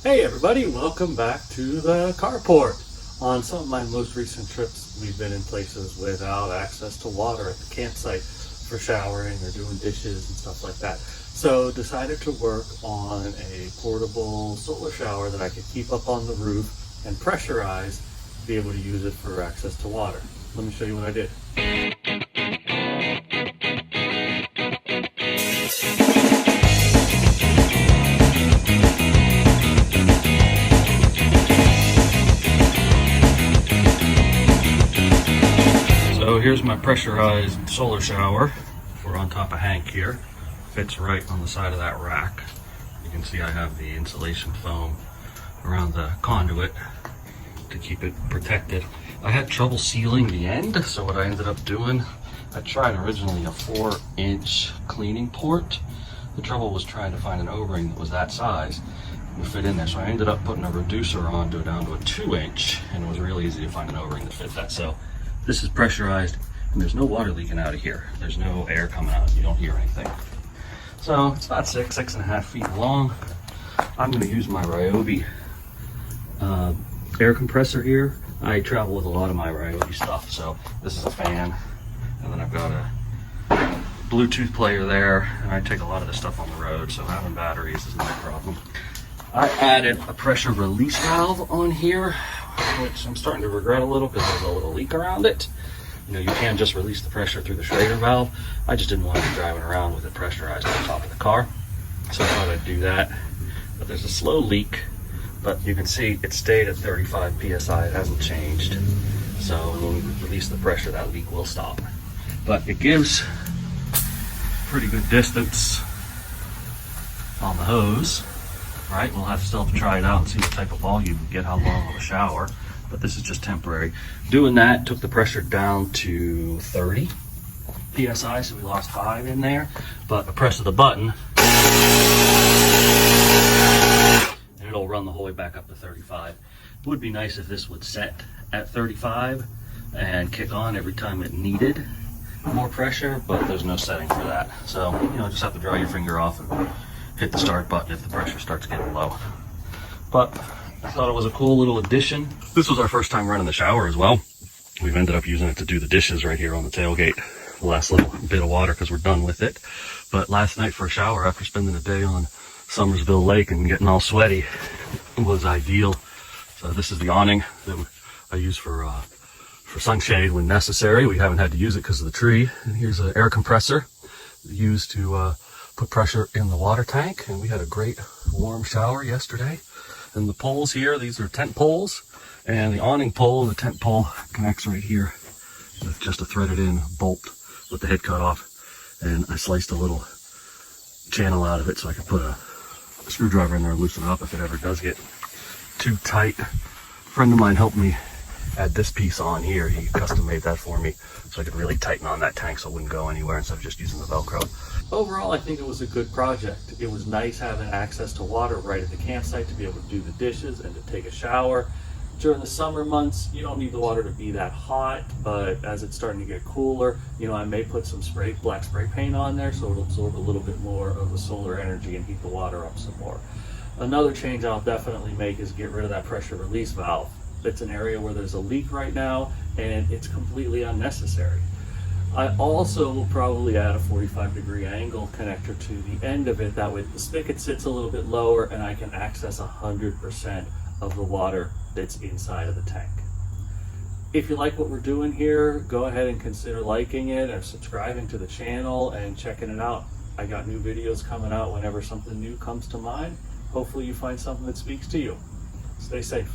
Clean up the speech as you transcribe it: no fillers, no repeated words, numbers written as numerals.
Hey everybody, welcome back to the carport. On some of my most recent trips, we've been in places without access to water at the campsite for showering or doing dishes and stuff like that. So decided to work on a portable solar shower that I could keep up on the roof and pressurize to be able to use it for access to water. Let me show you what I did. So here's my pressurized solar shower. We're on top of Hank here. Fits right on the side of that rack. You can see I have the insulation foam around the conduit to keep it protected. I had trouble sealing the end, so what I ended up doing, I tried originally a 4-inch cleaning port. The trouble was trying to find an O-ring that was that size would fit in there, so I ended up putting a reducer onto it down to a 2-inch, and it was really easy to find an O-ring that fit that. So this is pressurized, and there's no water leaking out of here. There's no air coming out. You don't hear anything. So it's about 6.5 feet long. I'm going to use my Ryobi air compressor here. I travel with a lot of my Ryobi stuff, so this is a fan, and then I've got a Bluetooth player there, and I take a lot of this stuff on the road, so having batteries is not a problem. I added a pressure release valve on here, which I'm starting to regret a little because there's a little leak around it. You know, you can just release the pressure through the Schrader valve. I just didn't want to be driving around with it pressurized on top of the car, so I thought I'd do that. But there's a slow leak, but you can see it stayed at 35 psi. It hasn't changed. So when we release the pressure, that leak will stop. But it gives pretty good distance on the hose. Right, we'll still have to try it out and see what type of volume we get, how long of a shower, but this is just temporary. Doing that took the pressure down to 30 psi, so we lost 5 in there, but a press of the button and it'll run the whole way back up to 35. It would be nice if this would set at 35 and kick on every time it needed more pressure, but there's no setting for that. So, you know, just have to draw your finger off and hit the start button if the pressure starts getting low. But I thought it was a cool little addition. This was our first time running the shower as well. We've ended up using it to do the dishes right here on the tailgate. The last little bit of water because we're done with it. But last night for a shower after spending a day on Summersville Lake and getting all sweaty was ideal. So this is the awning that I use for sunshade when necessary. We haven't had to use it because of the tree. And here's an air compressor used to put pressure in the water tank, and we had a great warm shower yesterday. And the poles here, these are tent poles, and the awning pole and the tent pole connects right here with just a threaded in bolt with the head cut off, and I sliced a little channel out of it so I could put a screwdriver in there and loosen it up if it ever does get too tight. A friend of mine helped me add this piece on here. He custom made that for me so I could really tighten on that tank so it wouldn't go anywhere instead of just using the Velcro. Overall, I think it was a good project. It was nice having access to water right at the campsite to be able to do the dishes and to take a shower. During the summer months, you don't need the water to be that hot, but as it's starting to get cooler, you know, I may put some black spray paint on there so it'll absorb a little bit more of the solar energy and heat the water up some more. Another change I'll definitely make is get rid of that pressure release valve. It's an area where there's a leak right now and it's completely unnecessary. I also will probably add a 45-degree angle connector to the end of it. That way the spigot sits a little bit lower and I can access 100% of the water that's inside of the tank. If you like what we're doing here, go ahead and consider liking it or subscribing to the channel and checking it out. I got new videos coming out whenever something new comes to mind. Hopefully you find something that speaks to you. Stay safe.